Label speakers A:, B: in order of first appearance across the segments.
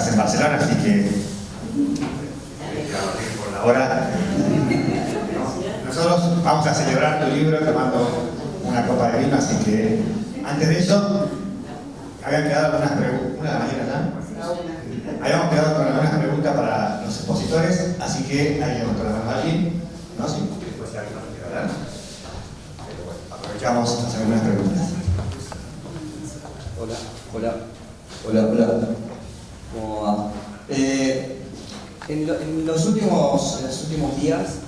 A: estás en Barcelona, así que por la hora. Nosotros vamos a celebrar tu libro tomando una copa de vino, así que antes de eso habían quedado algunas preguntas. ¿Una de la mañana ya? Habíamos quedado con algunas preguntas para los expositores, así que ahí levantó la mano alguien, ¿no? Sí, después si alguien no quiere hablar. Pero bueno, aprovechamos a hacer algunas preguntas.
B: Hola. ¿Cómo va? En los últimos días,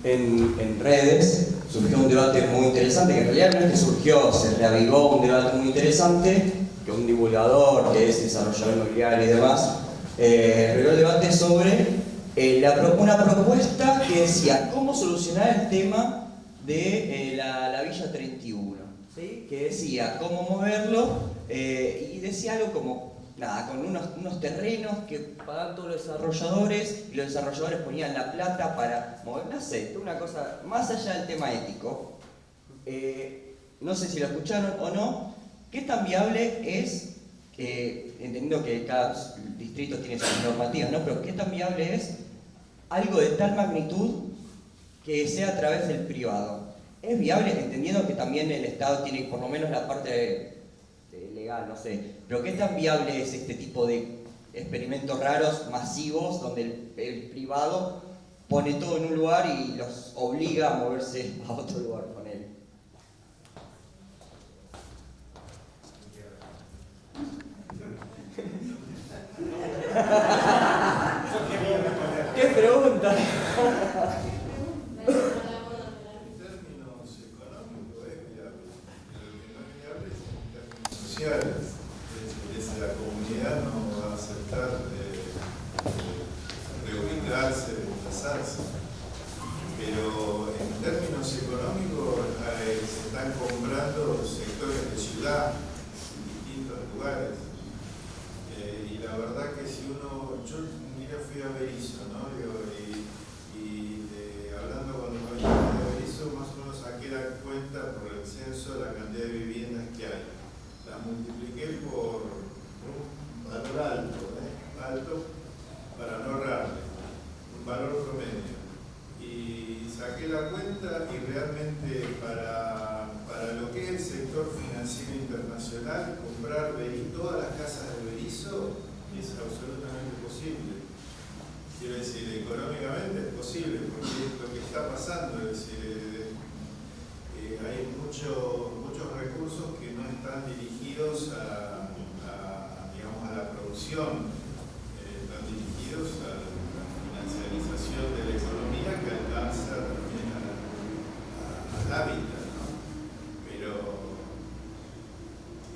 B: en redes, surgió un debate muy interesante, que en realidad no es que surgió, se reavivó un debate muy interesante, que un divulgador, que es desarrollador inmobiliario y demás, reveló el debate sobre una propuesta que decía cómo solucionar el tema de la Villa 31, ¿sí? Que decía cómo moverlo, y decía algo como, nada, con unos terrenos que pagaban todos los desarrolladores, y los desarrolladores ponían la plata para mover, no sé, una cosa más allá del tema ético. No sé si lo escucharon o no. ¿Qué tan viable es, entendiendo que cada distrito tiene sus normativas, ¿no? Pero qué tan viable es algo de tal magnitud que sea a través del privado? ¿Es viable, entendiendo que también el Estado tiene por lo menos la parte legal, no sé, pero qué tan viable es este tipo de experimentos raros, masivos, donde el privado pone todo en un lugar y los obliga a moverse a otro lugar con él? ¿Qué pregunta?
C: Desde la comunidad no va a aceptar reubicarse, desplazarse, pero en términos económicos se están comprando sectores de ciudad en distintos lugares, y la verdad que si uno, yo fui a Berisso, ¿no? Hablando con los habitantes de Berisso, más o menos saqué la cuenta por el censo de la cantidad de viviendas que hay. La multipliqué por un valor alto para no ahorrarle, un valor promedio. Y saqué la cuenta y realmente para lo que es el sector financiero internacional, comprar todas las casas de Berisso es absolutamente posible. Quiero decir, económicamente es posible, porque es lo que está pasando, es decir, hay muchos recursos que no están dirigidos digamos, a la producción, están dirigidos a la financiarización de la economía que alcanza también al hábitat, ¿no? Pero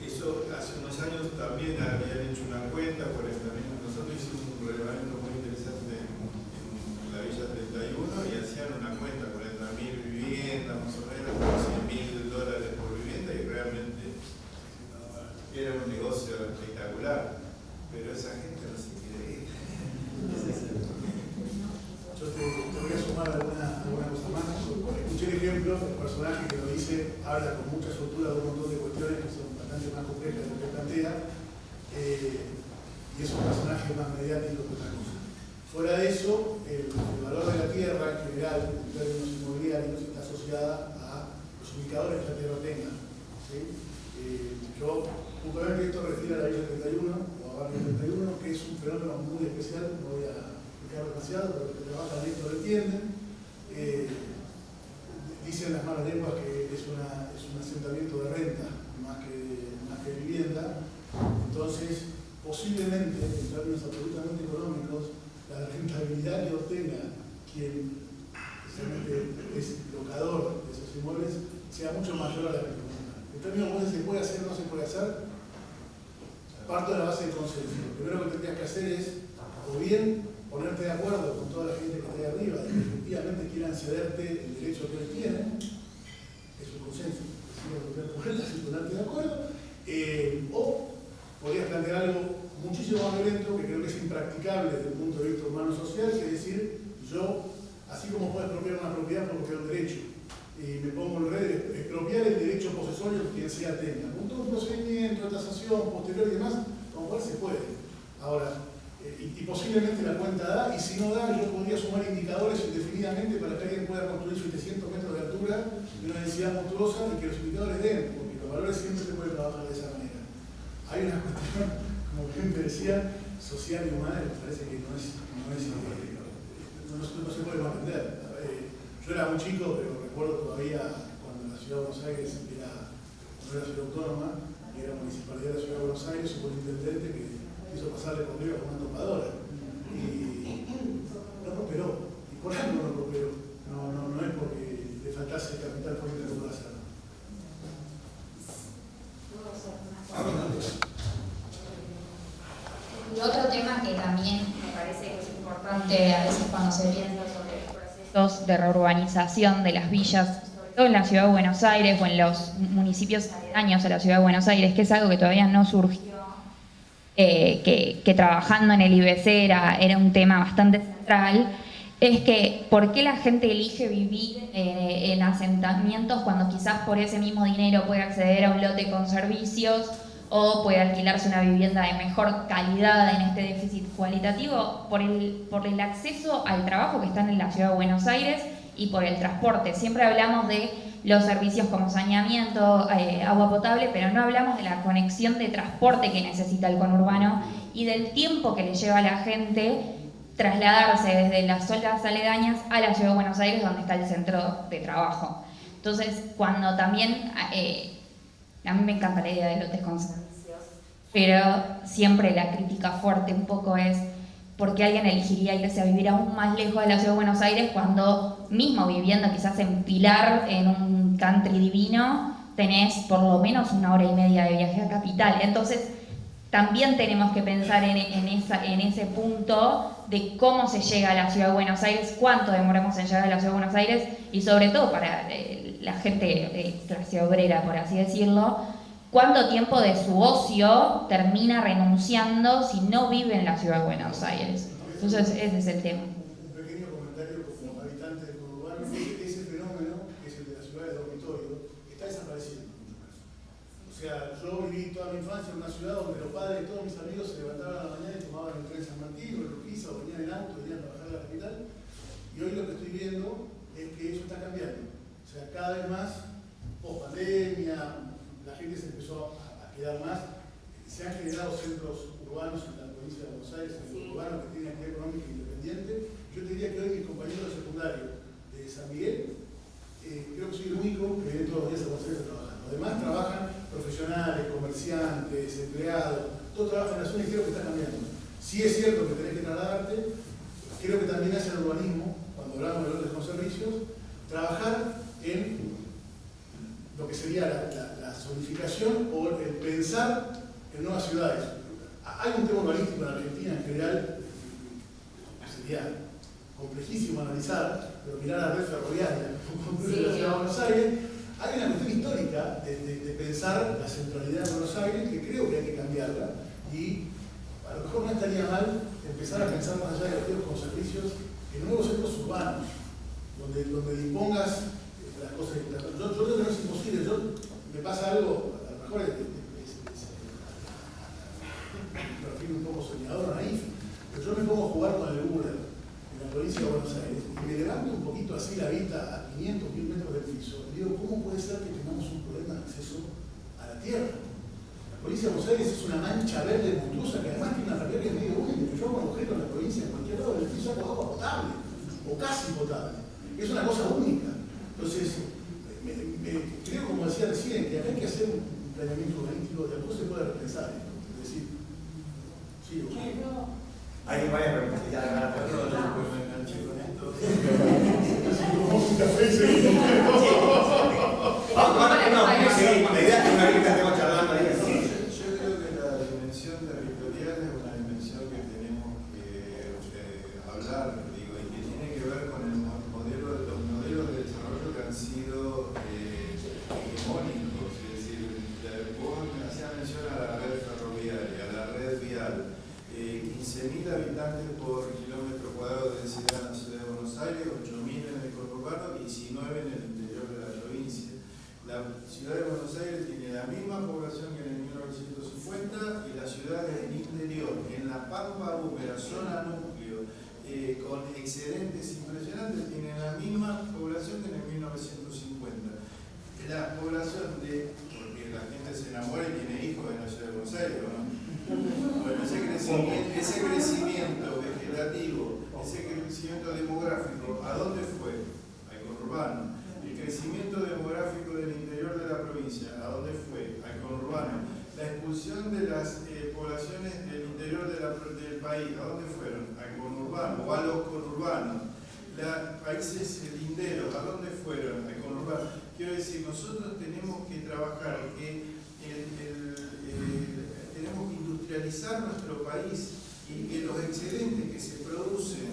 C: eso hace unos años también habían hecho una cuenta, nosotros hicimos un relevamiento muy interesante en la Villa 31 y hacían una cuenta, 40.000 viviendas, más o menos, $100.000 por vivienda, y realmente era un negocio espectacular, pero esa gente no se quiere ir.
D: Yo te voy a sumar alguna cosa más. Escuché el ejemplo del personaje que lo dice, habla con mucha soltura de un montón de cuestiones que son bastante más complejas de lo que plantea, y es un personaje más mediático que otra cosa. Fuera de eso, el valor de la tierra en general, en términos inmobiliarios, está asociada a los indicadores que la tierra tenga, ¿sí? Yo, justamente esto refiere a la Villa 31 o a Barrio 31, que es un fenómeno muy especial, no voy a explicar demasiado, pero los que trabajan en esto lo entienden. Dicen las malas lenguas que es un asentamiento de renta más que vivienda. Entonces, posiblemente, en términos absolutamente económicos, la rentabilidad que obtenga quien precisamente es locador de esos inmuebles sea mucho mayor a la que comunal. En términos de se puede hacer o no se puede hacer, parto de la base del consenso. Lo primero que tendrías que hacer es, o bien, ponerte de acuerdo con toda la gente que está ahí arriba, de que efectivamente quieran cederte el derecho que ellos tienen, es un consenso, si ponerte de acuerdo, o podrías plantear algo muchísimo más violento, que creo que es impracticable desde el punto de vista humano-social, que es decir, yo, así como puedo expropiar una propiedad, puedo expropiar un derecho, y me pongo en red de expropiar el derecho posesorio que quien sea tenga, con todo un procedimiento de tasación posterior y demás, como cual se puede. Ahora, y posiblemente la cuenta da, y si no da, yo podría sumar indicadores indefinidamente para que alguien pueda construir 700 metros de altura de una densidad monstruosa y que los indicadores den, porque los valores siempre se pueden trabajar de esa manera. Hay una cuestión, como bien te decía, social y humana, que me parece que no se puede comprender. Yo era muy chico, pero recuerdo todavía cuando la ciudad de Buenos Aires no era ciudad autónoma, y era municipalidad de la ciudad de Buenos Aires, hubo un intendente que quiso pasarle por arriba con una topadora. Y no prosperó. ¿Y por qué no prosperó? No es porque le faltase capital político para hacerlo.
E: Y otro tema que también me parece que es importante a veces cuando se piensa sobre procesos de reurbanización de las villas, sobre todo en la ciudad de Buenos Aires o en los municipios aledaños a la ciudad de Buenos Aires, que es algo que todavía no surgió, que trabajando en el IBC era un tema bastante central, es que ¿por qué la gente elige vivir en asentamientos cuando quizás por ese mismo dinero puede acceder a un lote con servicios o puede alquilarse una vivienda de mejor calidad en este déficit cualitativo? Por el acceso al trabajo que están en la ciudad de Buenos Aires y por el transporte. Siempre hablamos de los servicios como saneamiento, agua potable, pero no hablamos de la conexión de transporte que necesita el conurbano y del tiempo que le lleva a la gente trasladarse desde las zonas aledañas a la ciudad de Buenos Aires, donde está el centro de trabajo. Entonces, cuando también, a mí me encanta la idea de lotes con servicios, pero siempre la crítica fuerte un poco es ¿por qué alguien elegiría irse a vivir aún más lejos de la ciudad de Buenos Aires cuando mismo viviendo quizás en Pilar, en un country divino, tenés por lo menos 1 hora y media de viaje a Capital? Entonces, también tenemos que pensar en ese punto de cómo se llega a la ciudad de Buenos Aires, cuánto demoramos en llegar a la ciudad de Buenos Aires y sobre todo para la gente clase obrera, por así decirlo, cuánto tiempo de su ocio termina renunciando si no vive en la ciudad de Buenos Aires. Entonces ese es el tema.
D: Un pequeño comentario como habitante del conurbano, ese fenómeno, que es el de la ciudad de dormitorio, está desapareciendo en muchos casos. O sea, yo viví toda mi infancia en una ciudad donde los padres de todos mis amigos se levantaban a la mañana y tomaban el tren San Martín o el Urquiza o venían en auto, venían a trabajar a la capital. Y hoy lo que estoy viendo es que eso está cambiando. O sea, cada vez más, post pandemia, la gente se empezó a quedar más. Se han generado centros urbanos en la provincia de Buenos Aires, en el urbano, que tienen actividad económica independiente. Yo te diría que hoy mis compañeros de secundario de San Miguel, creo que soy el único que viene todos los días a Buenos Aires a trabajar. Los demás trabajan profesionales, comerciantes, empleados, todos trabajan en la zona y creo que está cambiando. Sí es cierto que tenés que trasladarte, creo que también hace el urbanismo, cuando hablamos de lotes con servicios, trabajar en lo que sería la zonificación o el pensar en nuevas ciudades. Hay un tema urbanístico en Argentina en general, sería complejísimo analizar, pero mirar la red ferroviaria, como de la ciudad de Buenos Aires, hay una cuestión histórica de pensar la centralidad de Buenos Aires, que creo que hay que cambiarla, y a lo mejor no estaría mal empezar a pensar más allá de los tiempos con servicios en nuevos centros urbanos, donde dispongas las cosas. Yo creo que no es imposible. Me pasa algo, a lo mejor me refiero un poco soñador o naif, pero yo me pongo a jugar con el Google en la provincia de Buenos Aires y me levanto un poquito así la vista a 500, 1000 metros del piso y digo, ¿cómo puede ser que tengamos un problema de acceso a la tierra? La provincia de Buenos Aires es una mancha verde monstruosa que además tiene una realidad que es medio única. Yo hago un agujero en la provincia, en cualquier lado del piso hago agua potable o casi potable. Es una cosa única. Entonces, creo, como decía recién, que acá hay que hacer un planeamiento urbanístico, de algo se puede repensar esto. Es decir, sí,
A: Hay varias preguntas que ya van a
C: Perdón, después me enganché con esto.
A: la idea es que una vez que estemos charlando ahí.
C: Yo creo que la dimensión territorial es una dimensión que tenemos que hablar, digo, y que tiene que ver con los modelos de desarrollo que han sido hegemónicos. Es decir, vos me hacías mención a la red ferroviaria, a la red vial. 15.000 habitantes por kilómetro cuadrado de densidad en la ciudad de Buenos Aires, 8.000 en el conurbano, 19 en el interior de la provincia. La ciudad de Buenos Aires tiene la misma población que en el 1950 y la ciudad de interior, en la pampa húmeda, zona núcleo, con excedentes impresionantes, tienen la misma población que en el 1950. La población porque la gente se enamora y tiene hijos en la ciudad de Buenos Aires, ¿no? Bueno, ese crecimiento vegetativo, ese crecimiento demográfico, ¿a dónde fue? Al conurbano. El crecimiento demográfico del interior de la provincia, ¿a dónde fue? Al conurbano. La expulsión de las poblaciones del interior del país, ¿a dónde fueron? Al conurbano o a los conurbanos. Los países linderos, ¿a dónde fueron? Al conurbano. Quiero decir, nosotros tenemos que trabajar, tenemos que industrializar nuestro país y que los excedentes que se producen.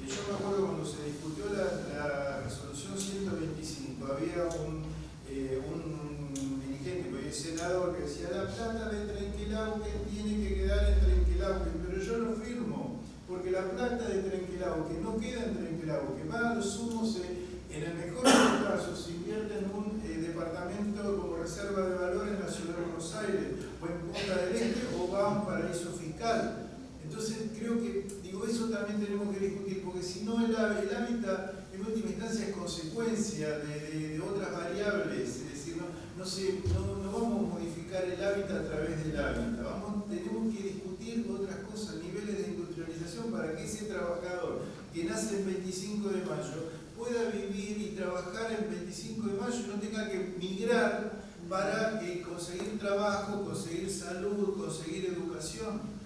C: Yo me acuerdo cuando se discutió la resolución 125, había un dirigente, que hoy es senador, que decía: la plata de Trenquelauquen tiene que quedar en Trenquelauquen, pero yo lo firmo, porque la plata de Trenquelauquen no queda en Trenquelauquen, va a los sumos, en el mejor de los casos, se invierte en un departamento como reserva de valor en la ciudad de Buenos Aires, o en Punta del Este, o va a un paraíso fiscal. Entonces creo que, eso también tenemos que discutir, porque si no el hábitat en última instancia es consecuencia de otras variables, es decir, no vamos a modificar el hábitat a través del hábitat, tenemos que discutir otras cosas, niveles de industrialización, para que ese trabajador que nace el 25 de mayo pueda vivir y trabajar el 25 de mayo y no tenga que migrar para conseguir trabajo, conseguir salud, conseguir educación.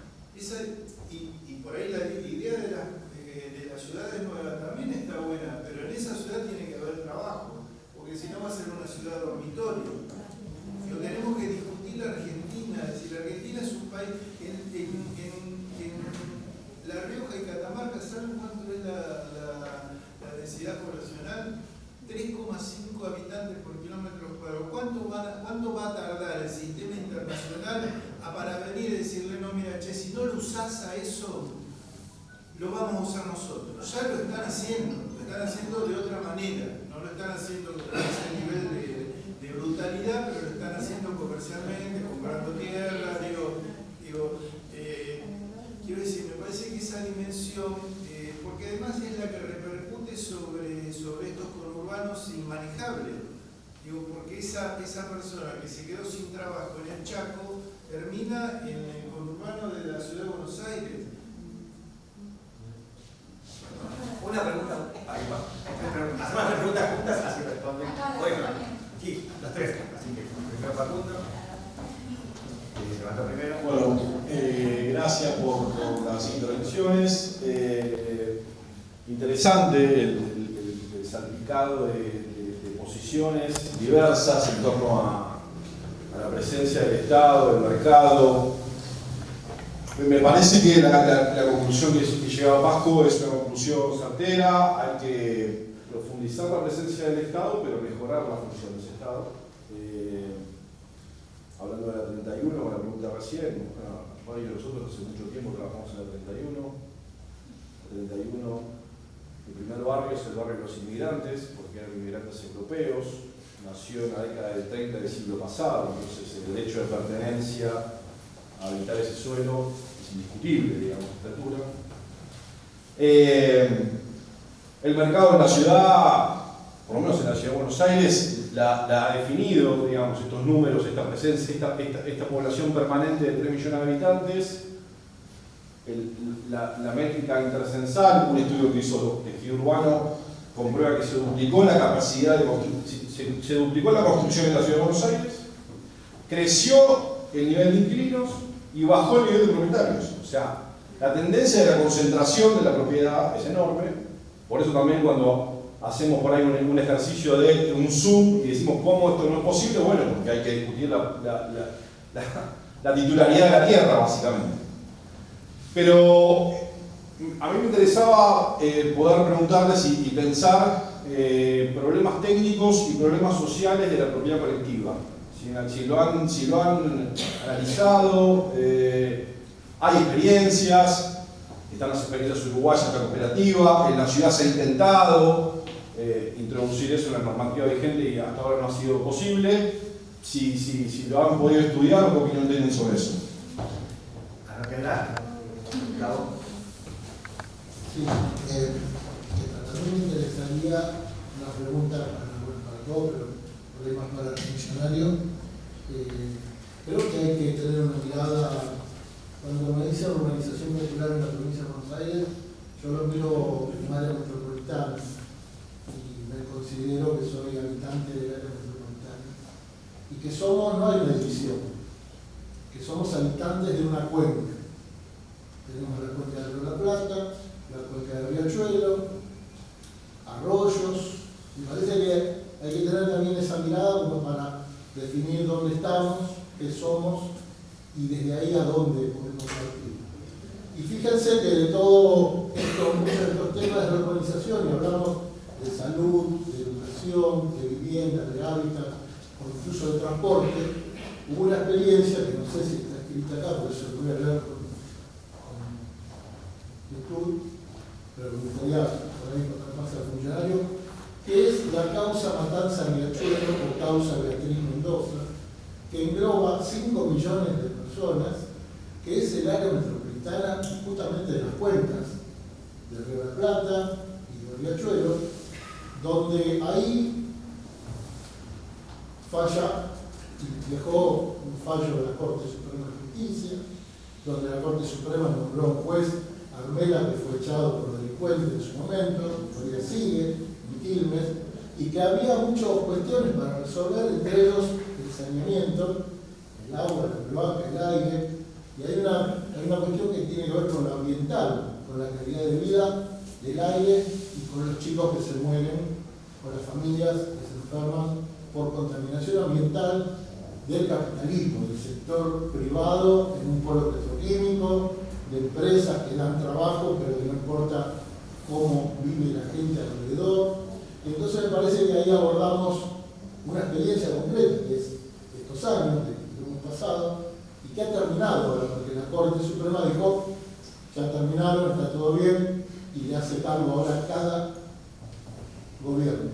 C: Y por ahí la idea de las ciudades nuevas también está buena, pero en esa ciudad tiene que haber trabajo, porque si no va a ser una ciudad dormitorio. Lo tenemos que discutir la Argentina, es decir, la Argentina es un país, en La Rioja y Catamarca, ¿saben cuánto es la densidad poblacional? 3,5 habitantes por kilómetro cuadrado. ¿Cuánto va a tardar el sistema internacional para venir y decirle: no, mira, che, si no lo usás a eso, lo vamos a usar nosotros? Ya lo están haciendo de otra manera, no lo están haciendo a ese nivel de brutalidad, pero lo están haciendo comercialmente, comprando tierra, quiero decir, me parece que esa dimensión, porque además es la que repercute sobre estos conurbanos inmanejables. Porque esa persona que se quedó sin trabajo en el Chaco termina en el conurbano de la ciudad de Buenos Aires.
F: Una pregunta. Ahí va. Hacemos las preguntas juntas, así responden. Bueno, aquí, los tres. Así que primero Facundo. Levanta primero.
G: Bueno, gracias por las intervenciones. Interesante el salpicado de posiciones diversas en torno a la presencia del Estado, del mercado. Me parece que la conclusión que llegaba Pasco es una conclusión certera. Hay que profundizar la presencia del Estado, pero mejorar la función de ese Estado. Hablando de la 31, con la pregunta recién, varios de nosotros hace mucho tiempo trabajamos en la 31. La 31, el primer barrio es el barrio de los inmigrantes, porque eran inmigrantes europeos, nació en la década del 30 del siglo pasado, entonces el derecho de pertenencia a habitar ese suelo es indiscutible, digamos, a esta altura. El mercado en la ciudad, por lo menos en la ciudad de Buenos Aires, la ha definido, digamos, estos números, esta presencia, esta población permanente de 3 millones de habitantes. La métrica intercensal, un estudio que hizo Tejido Urbano, comprueba que se duplicó la capacidad de se duplicó la construcción en la ciudad de Buenos Aires, creció el nivel de inquilinos y bajó el nivel de propietarios. O sea, la tendencia de la concentración de la propiedad es enorme. Por eso también cuando hacemos por ahí un ejercicio de un zoom y decimos cómo esto no es posible, bueno, porque hay que discutir la titularidad de la tierra, básicamente. Pero a mí me interesaba poder preguntarles y pensar problemas técnicos y problemas sociales de la propiedad colectiva. Si lo han analizado, hay experiencias, están las experiencias uruguayas de la cooperativa, en la ciudad se ha intentado introducir eso en la normativa vigente y hasta ahora no ha sido posible. Si lo han podido estudiar, ¿qué opinión tienen sobre eso?
F: Arranca Mariela. Gustavo.
H: Sí, también me interesaría una pregunta para todos, pero por ahí más para el funcionario. Creo que hay que tener una mirada, cuando me dice urbanización popular en la provincia de Buenos Aires, yo lo miro en área metropolitana y me considero que soy habitante del área metropolitana y que somos, no hay una división, que somos habitantes de una cuenca. Tenemos la cuenca del Río de la Plata, la cuenca del Riachuelo, arroyos. Me parece que hay que tener también esa mirada como para definir dónde estamos, qué somos y desde ahí a dónde podemos partir. Y fíjense que de todo esto, muchos de estos temas de urbanización, y hablamos de salud, de educación, de vivienda, de hábitat, o incluso de transporte, hubo una experiencia que no sé si está escrita acá, por eso lo voy a leer con YouTube, pero me gustaría por ahí contar más al funcionario, que es la causa Matanza Riachuelo por causa Beatriz Mendoza, que engloba 5 millones de personas, que es el área metropolitana justamente de las cuencas del Río de la Plata y del Riachuelo, donde ahí falla y dejó un fallo de la Corte Suprema de Justicia, donde la Corte Suprema nombró a un juez, Armela, que fue echado por delincuente en su momento, todavía sigue, en Quilmes, y que había muchas cuestiones para resolver, entre ellos el saneamiento, el agua, la cloaca, el aire, y hay una cuestión que tiene que ver con lo ambiental, con la calidad de vida, del aire y con los chicos que se mueren, con las familias que se enferman por contaminación ambiental del capitalismo, del sector privado en un polo petroquímico, de empresas que dan trabajo pero que no importa cómo vive la gente alrededor. Entonces me parece que ahí abordamos una experiencia completa, que es estos años que hemos pasado y que ha terminado ahora, porque la Corte Suprema dijo, ya terminaron, está todo bien, y le hace cargo ahora a cada gobierno,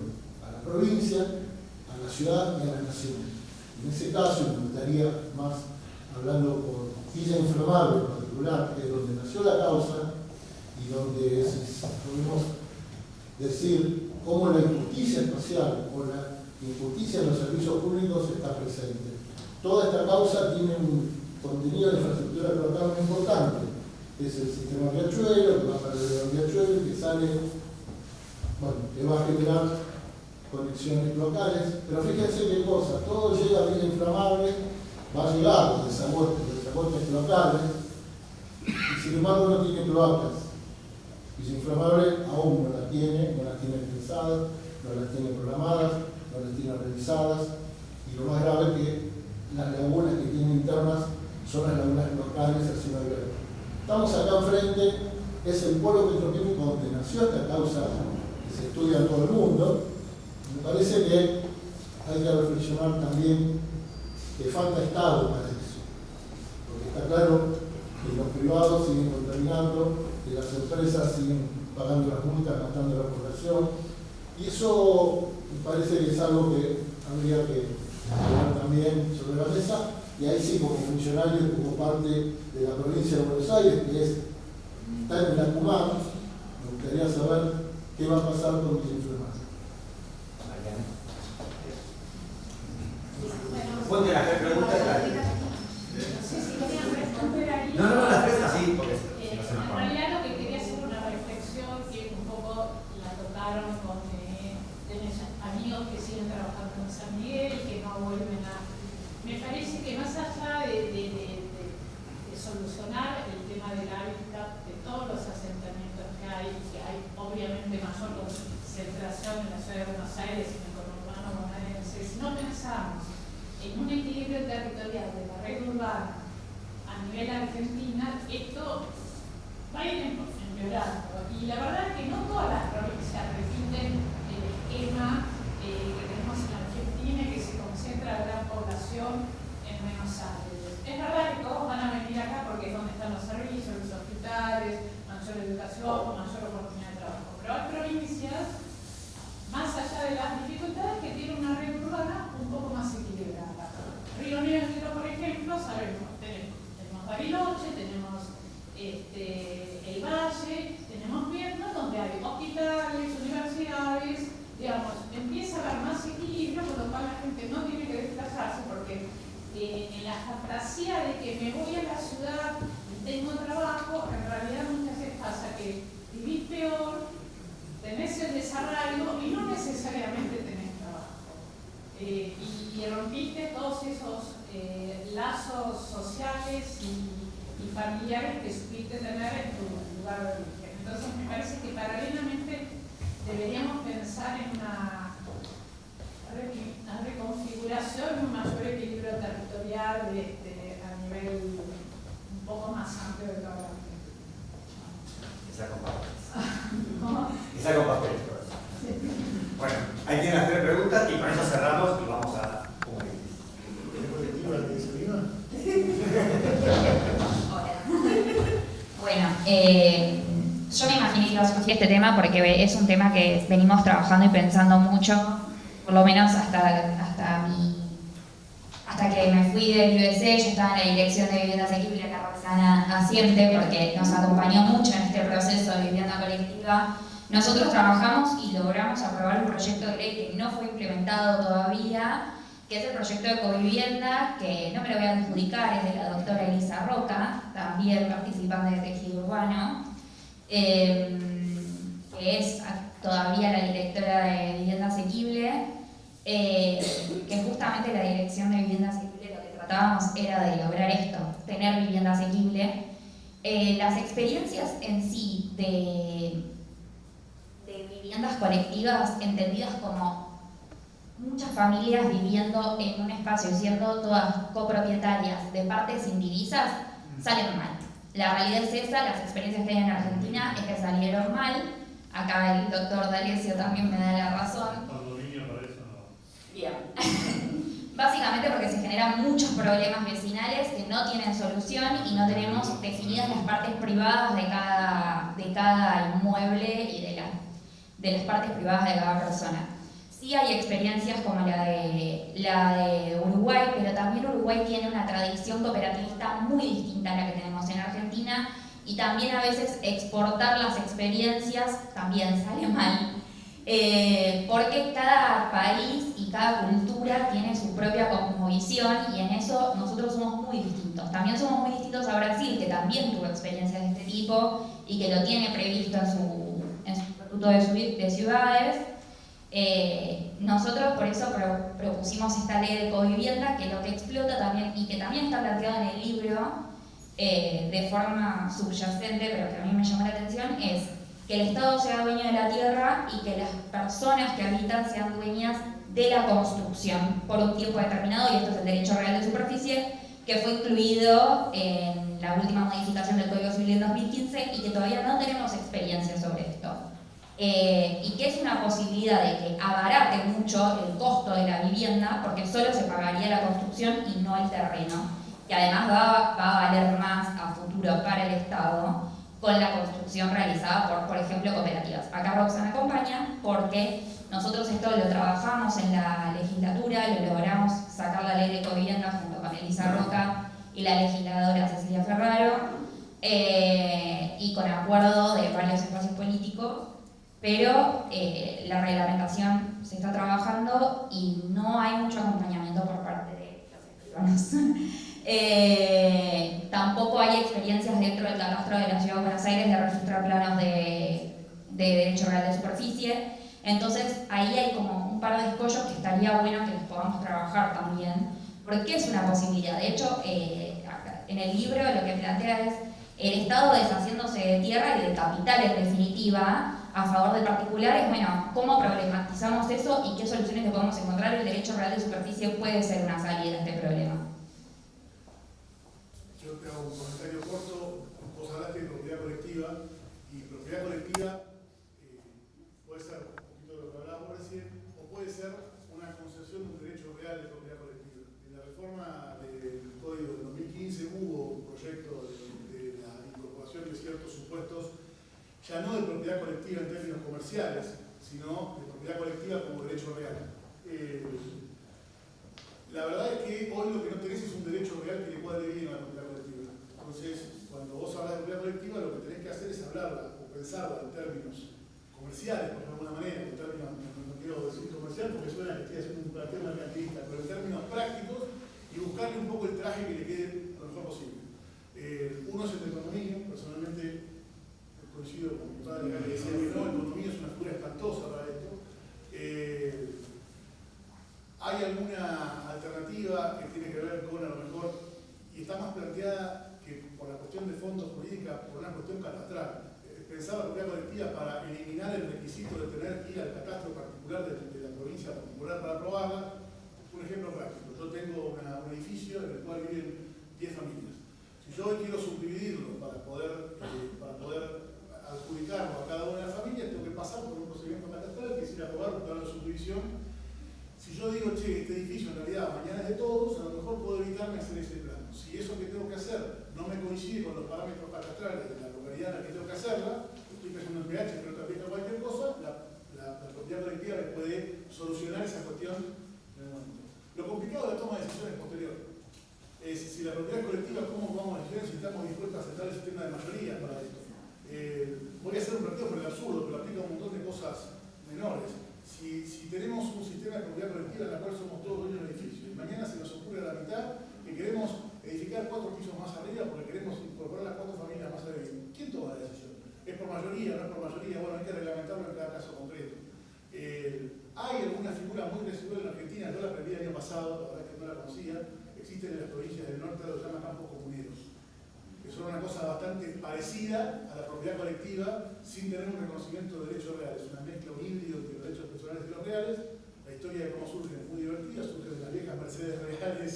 H: a la provincia, a la ciudad y a la nación. En ese caso, me gustaría más hablando por Villa Inflamable en particular, que es donde nació la causa y donde podemos decir cómo la injusticia espacial o la injusticia en los servicios públicos está presente. Toda esta causa tiene un contenido de infraestructura local muy importante. Es el sistema Riachuelo, que va para el Riachuelo, que sale, bueno, que va a generar conexiones locales, pero fíjense qué cosa, todo llega a Villa Inflamable, va a llegar los desaguates locales, y sin embargo no tiene cloacas. Villa Inflamable aún no las tiene pensadas, no las tiene programadas, no las tiene revisadas, y lo más grave es que las lagunas que tiene internas son las lagunas locales a cielo abierto. Estamos acá enfrente, es el polo petroquímico donde nació esta causa que se estudia en todo el mundo. Me parece que hay que reflexionar también que falta Estado para eso, porque está claro que los privados siguen contaminando, que las empresas siguen pagando las multas, gastando la población, y eso me parece que es algo que habría que poner también sobre la mesa, y ahí sí, como funcionario, como parte de la provincia de Buenos Aires, que está en la Tucumán, me gustaría saber qué va a pasar con Villa Inflamable.
F: Ponte las tres preguntas. No, las tres así, porque
I: en realidad lo que quería hacer una reflexión que un poco la tocaron con tenés amigos que siguen trabajando en San Miguel, que no vuelven a... Me parece que más allá de solucionar el tema del hábitat de todos los asentamientos que hay obviamente mayor concentración en la ciudad de Buenos Aires y en el conurbano bonaerense, si no pensamos en un equilibrio territorial de la red urbana a nivel Argentina, esto va a ir empeorando. Y la verdad es que no todas las provincias repiten el esquema que tenemos en Argentina, que se concentra la gran población en Buenos Aires. Es verdad que todos van a venir acá porque es donde están los servicios, los hospitales, mayor educación, mayor oportunidad de trabajo. Pero hay provincias, más allá de las dificultades, que tienen una red urbana un poco más equilibrada. Río Negro, por ejemplo, sabemos, tenemos Bariloche, tenemos familiares que supiste tener en tu lugar de origen. Entonces me parece que paralelamente deberíamos pensar en una reconfiguración, un mayor equilibrio territorial a nivel un poco más amplio de toda la gente.
F: Esa con papel. Bueno, ahí tienen las 3 preguntas y con eso cerramos y vamos a
E: Bueno, yo me imaginé que iba a surgir este tema porque es un tema que venimos trabajando y pensando mucho, por lo menos hasta que me fui del UBC. Yo estaba en la dirección de vivienda asequible acá, Roxana Asiente, porque nos acompañó mucho en este proceso de vivienda colectiva. Nosotros trabajamos y logramos aprobar un proyecto de ley que no fue implementado todavía, que es el proyecto de covivienda, que no me lo voy a adjudicar, es de la doctora Elisa Roca, también participante de Tejido Urbano, que es todavía la directora de Vivienda Asequible, que justamente la dirección de Vivienda Asequible lo que tratábamos era de lograr esto, tener vivienda asequible. Las experiencias en sí de viviendas colectivas, entendidas como muchas familias viviendo en un espacio, siendo todas copropietarias de partes indivisas, salen mal. La realidad es esa, las experiencias que hay en Argentina es que salieron mal. Acá el doctor D'Alessio también me da la razón. Bien. Básicamente porque se generan muchos problemas vecinales que no tienen solución y no tenemos definidas las partes privadas de cada inmueble y de las partes privadas de cada persona. Sí hay experiencias como la de Uruguay, pero también Uruguay tiene una tradición cooperativista muy distinta a la que tenemos en Argentina, y también a veces exportar las experiencias también sale mal, porque cada país y cada cultura tiene su propia cosmovisión, y en eso nosotros somos muy distintos. También somos muy distintos a Brasil, que también tuvo experiencias de este tipo y que lo tiene previsto en su estatuto de ciudades. Nosotros por eso propusimos esta ley de covivienda, que lo que explota también, y que también está planteado en el libro de forma subyacente, pero que a mí me llamó la atención, es que el Estado sea dueño de la tierra y que las personas que habitan sean dueñas de la construcción por un tiempo determinado, y esto es el derecho real de superficie, que fue incluido en la última modificación del Código Civil en 2015 y que todavía no tenemos experiencia sobre esto. Y que es una posibilidad de que abarate mucho el costo de la vivienda, porque solo se pagaría la construcción y no el terreno, que además va a valer más a futuro para el Estado con la construcción realizada por ejemplo, cooperativas. Acá Roxana acompaña porque nosotros esto lo trabajamos en la legislatura, lo logramos sacar la ley de covivienda junto con Elisa Roca y la legisladora Cecilia Ferraro, y con acuerdo de varios espacios políticos, pero la reglamentación se está trabajando y no hay mucho acompañamiento por parte de los escribanos. Tampoco hay experiencias dentro del cadastro de la Ciudad de Buenos Aires de registrar planos de derecho real de superficie. Entonces ahí hay como un par de escollos que estaría bueno que los podamos trabajar también, porque es una posibilidad. De hecho, en el libro lo que plantea es el Estado deshaciéndose de tierra y de capital en definitiva a favor de particulares. Bueno, ¿cómo problematizamos eso y qué soluciones le podemos encontrar? El derecho real de superficie puede ser una salida a este problema.
D: Yo te hago un comentario corto. Vos hablaste de propiedad colectiva, y propiedad colectiva puede ser un poquito de lo que hablábamos recién, o puede ser una concesión de un derecho real de propiedad colectiva. En la reforma del Código de 2015 hubo un proyecto de la incorporación de ciertos supuestos, ya no de propiedad colectiva en términos comerciales, sino de propiedad colectiva como derecho real. La verdad es que hoy lo que no tenés es un derecho real que le cuadre bien a la propiedad colectiva. Entonces, cuando vos hablas de propiedad colectiva, lo que tenés que hacer es hablarla o pensarla en términos comerciales, por de alguna manera, en términos, no quiero decir comercial porque suena que estoy haciendo un planteo mercantilista, pero en términos prácticos, y buscarle un poco el traje que le quede lo mejor posible. Uno es el de condominio. Personalmente coincido con mi padre que decía que no, el condominio es una figura espantosa para esto. Hay alguna alternativa que tiene que ver con, a lo mejor, y está más planteada que por la cuestión de fondos pensar la propiedad colectiva para eliminar el requisito de tener que ir al catastro particular de la provincia particular para aprobarla. Un ejemplo práctico, yo tengo un edificio en el cual viven 10 familias. Si yo hoy quiero subdividirlo para poder adjudicarlo a cada una de las familias, tengo que pasar por un procedimiento catastral que es ir a aprobar buscar la subdivisión. Si yo digo, che, este edificio en realidad mañana es de todos, a lo mejor puedo evitarme hacer ese plano. Si eso que tengo que hacer no me coincide con los parámetros catastrales de la localidad en la que tengo que hacerla, estoy pensando en PH, pero también cualquier cosa, la propiedad colectiva me puede solucionar esa cuestión en el momento. Lo complicado de la toma de decisiones posterior es si la propiedad colectiva, cómo vamos a decidir si estamos dispuestos a aceptar el sistema de mayoría para esto. Voy a hacer un partido por el absurdo, pero aplica un montón de cosas menores. Si tenemos un sistema de propiedad colectiva en la cual somos todos dueños del edificio y mañana se nos ocurre a la mitad que queremos edificar 4 pisos más arriba porque queremos incorporar las 4 familias más arriba, ¿quién toma la decisión? ¿Es por mayoría? ¿No es por mayoría? Bueno, hay que reglamentarlo en cada caso concreto. Hay alguna figura muy residual en Argentina, yo la aprendí el año pasado, la verdad es que no la conocía, existen en las provincias del norte, lo llaman campos comuneros, que son una cosa bastante parecida a la propiedad colectiva sin tener un reconocimiento de derechos reales, una mezcla, un híbrido entre los derechos personales y los reales. La historia de cómo surge es muy divertida, surge de las viejas Mercedes reales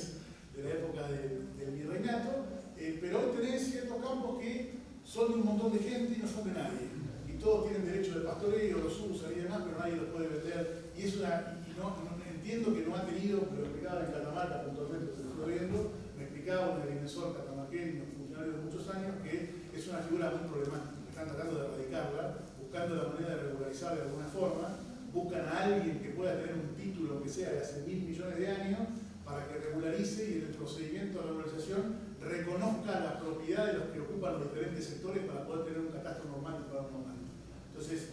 D: de la época del virreinato, pero hoy tenés ciertos campos que son de un montón de gente y no son de nadie. Y todos tienen derecho de pastoreo, los usan y demás, pero nadie los puede vender. Y no entiendo que no ha tenido, pero lo explicaba en Catamarca puntualmente, se lo estuve viendo, me explicaba un agrimensor catamarqueño, funcionario de muchos años, que es una figura muy problemática. Están tratando de erradicarla, buscando la manera de regularizar de alguna forma, buscan a alguien que pueda tener un título, aunque sea de hace 1.000 millones de años, para que regularice y en el procedimiento de regularización reconozca la propiedad de los que ocupan los diferentes sectores para poder tener un catastro normal y un programa normal. Entonces,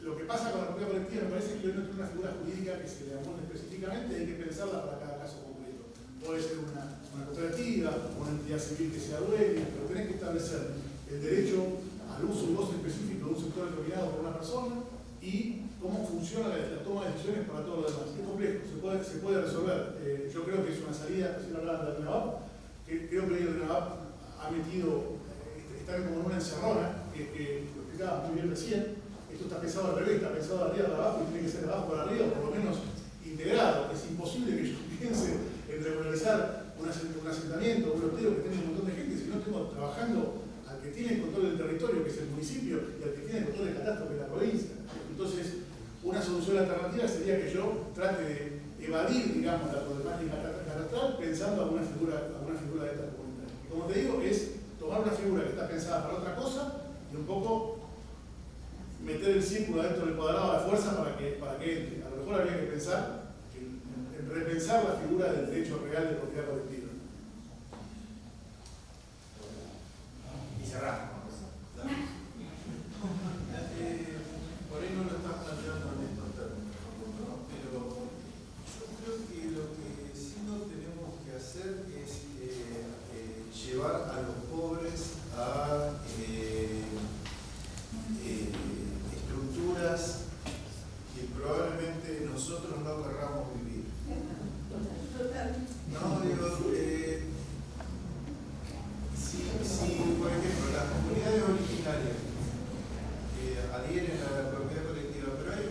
D: lo que pasa con la propiedad colectiva me parece que hoy no tiene una figura jurídica que se le aborde específicamente, hay que pensarla para cada caso concreto. Puede ser una cooperativa, una entidad civil que sea dueña, pero tenés que establecer el derecho al uso y goce específico de un sector determinado por una persona y cómo funciona la toma de decisiones para todo lo demás. Es complejo, se puede resolver. Yo creo que es una salida, recién hablaban de la NAVAP, que creo que el NAVAP ha metido, están como en una encerrona, que lo explicaba muy bien recién. Esto está pensado al revés, está pensado de arriba para abajo y tiene que ser de abajo para arriba, por lo menos integrado. Es imposible que yo piense en regularizar un asentamiento, un loteo que tiene un montón de gente, si no estamos trabajando al que tiene el control del territorio, que es el municipio, y al que tiene el control del catastro, que es la provincia. Entonces, una solución alternativa sería que yo trate de evadir, digamos, la problemática catastral pensando a una figura de esta comunitaria. Y como te digo, es tomar una figura que está pensada para otra cosa y un poco meter el círculo adentro del cuadrado a la fuerza para que entre. A lo mejor habría que pensar en repensar la figura del derecho real de propiedad colectiva.
F: Y cerramos.
C: Por ahí no lo estás planteando en estos términos, ¿no? Pero yo creo que lo que sí no tenemos que hacer es llevar a los pobres a estructuras que probablemente nosotros no querramos vivir. No, digo, si por ejemplo las comunidades originarias adhieren a la propiedad colectiva, pero hay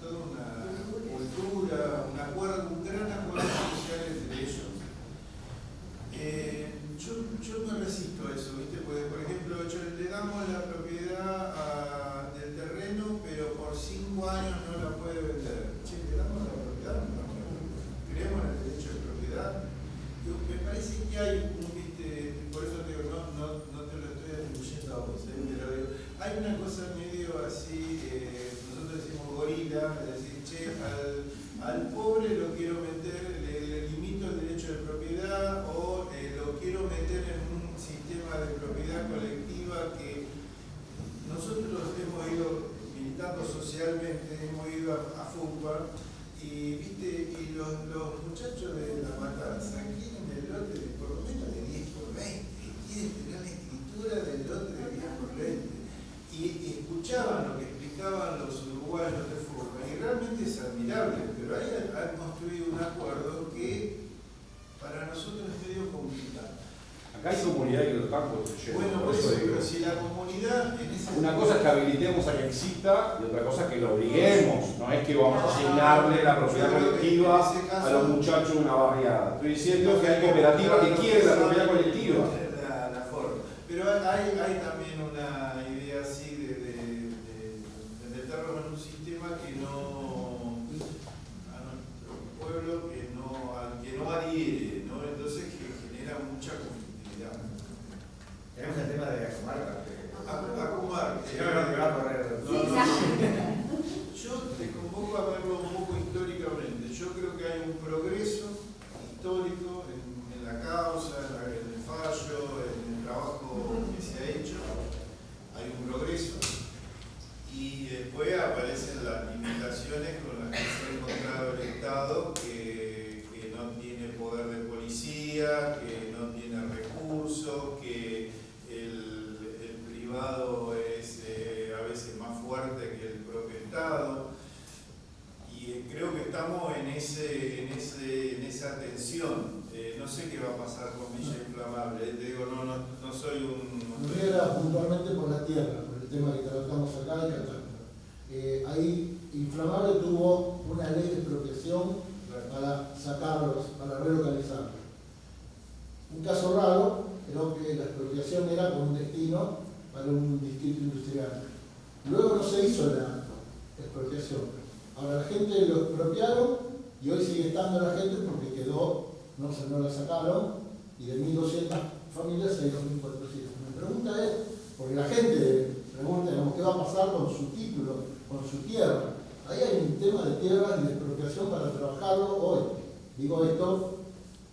C: toda una cultura, un gran acuerdo social entre ellos. Yo me resisto a eso, ¿viste? Porque, por ejemplo, le damos la propiedad del terreno, pero por 5 años no la puede vender. Che, le damos la propiedad, no, creemos en el derecho de propiedad. Me parece que hay por eso te digo, no te lo estoy atribuyendo a vos, pero hay una cosa medio así, nosotros decimos gorila, es decir, che, al pobre lo quiero meter, le limito el derecho de propiedad o lo quiero meter en un sistema de propiedad colectiva que nosotros hemos ido militando socialmente, hemos ido a FUCPA y, ¿viste? Y los muchachos de La Matanza quieren el lote de por lo menos de 10 por 20, quieren tener la escritura del lote de 10 por 20 y escuchaban lo que explicaban los uruguayos de FUCPA y realmente es admirable, pero ahí han construido un acuerdo que para nosotros es medio complicado.
G: Acá hay comunidades que lo están construyendo.
C: Bueno, por eso digo, pero si la comunidad en ese
G: Una cosa es que habilitemos a que exista y otra cosa es que lo obliguemos. No es que vamos a asignarle la propiedad colectiva a los muchachos de una barriada. Estoy diciendo que hay cooperativas que quieren la propiedad colectiva.
C: La forma. Pero hay también una idea así de meternos en un sistema que no, a nuestro pueblo, al que no adhiere, ¿no? Entonces que genera mucha conflictividad.
A: Tenemos el tema de Acumar.
C: Yo te convoco a verlo un poco históricamente. Yo creo que hay un progreso histórico en la causa, en el fallo, en el trabajo que se ha hecho. Hay un progreso. Y después aparecen las limitaciones con las que se ha encontrado el Estado, que no tiene poder de policía, que no tiene recursos, que el privado es a veces más fuerte que el propio Estado. Y creo que estamos en esa tensión. No sé qué va a pasar con Villa Inflamable. Te digo, no soy un...
H: Era puntualmente por la tierra, por el tema que tratamos acá y catastro. Ahí Inflamable tuvo una ley de expropiación para sacarlos, para relocalizarlos. Un caso raro era que la expropiación era con un destino para un distrito industrial. Luego no se hizo la expropiación. Ahora la gente lo expropiaron y hoy sigue estando la gente porque quedó, no la sacaron, y de 1.200 familias hay 2.400. Mi pregunta es, porque la gente pregunta, ¿qué va a pasar con su título, con su tierra? Ahí hay un tema de tierras y de expropiación para trabajarlo hoy. Digo esto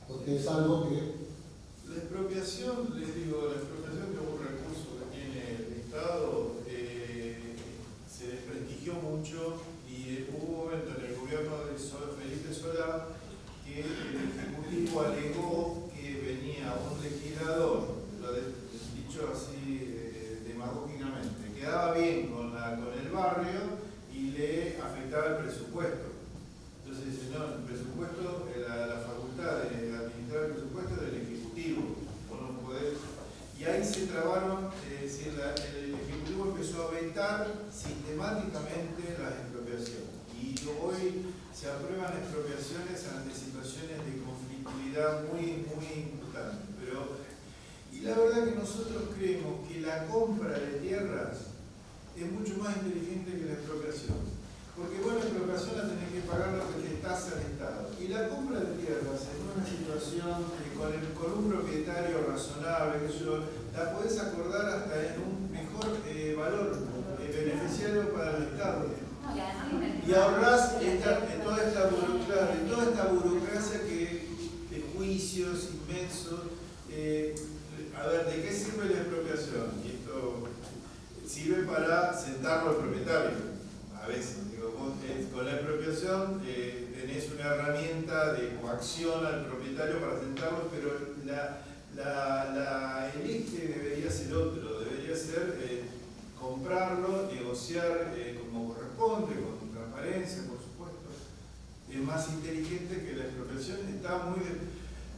H: porque es algo que...
C: La expropiación, les digo, la expropiación que es un recurso que tiene el Estado, se desprestigió mucho y hubo un momento en el gobierno de Felipe Solá que el Ejecutivo alegó que venía un legislador, dicho así demagógicamente, quedaba bien con el barrio y le afectaba el presupuesto. Entonces dice, no, el presupuesto, la facultad de administrar el presupuesto es del Ejecutivo, vos no podés. Y ahí se trabaron, es decir, el Ejecutivo empezó a vetar sistemáticamente las expropiaciones. Y hoy se aprueban expropiaciones ante situaciones de conflictividad muy importantes. Y la verdad que nosotros creemos que la compra de tierras es mucho más inteligente que la expropiación. Porque vos la expropiación la tenés que pagar lo que te tasa el Estado. Y la compra de tierras en una situación con un propietario razonable, la podés acordar hasta en un mejor valor beneficiario para el Estado. Y ahorrás toda esta burocracia de juicios inmensos. A ver, ¿de qué sirve la expropiación? Y esto sirve para sentarlo al propietario. A veces, con la expropiación tenés una herramienta de coacción al propietario para sentarlo, pero el eje debería ser otro, debería ser comprarlo, negociar como corresponde, con transparencia, por supuesto. Es más inteligente que la expropiación.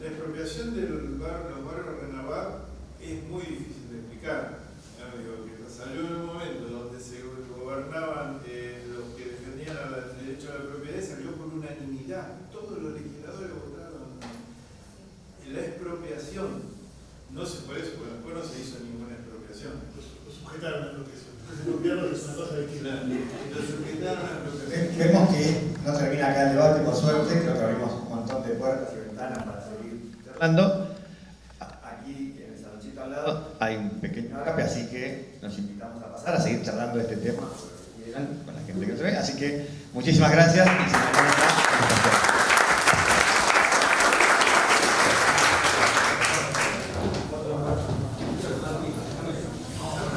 C: La expropiación de los barrios Renavat es muy difícil de explicar. Que salió en un momento donde se gobernaban los que defendían el derecho a la propiedad, salió por unanimidad. Todos los legisladores votaron en la expropiación. No se por eso, porque después no se hizo ninguna expropiación.
D: Lo sujetaron a la expropiación. El gobierno es una cosa distinta.
C: Lo sujetaron a la expropiación.
A: Vemos que no termina acá el debate, por suerte. Creo que abrimos un montón de puertas y ventanas para seguir charlando. Aquí en el saloncito al lado hay un pequeño agape, así que nos invitamos a pasar a seguir charlando de este tema con la gente que se ve. Así que muchísimas gracias.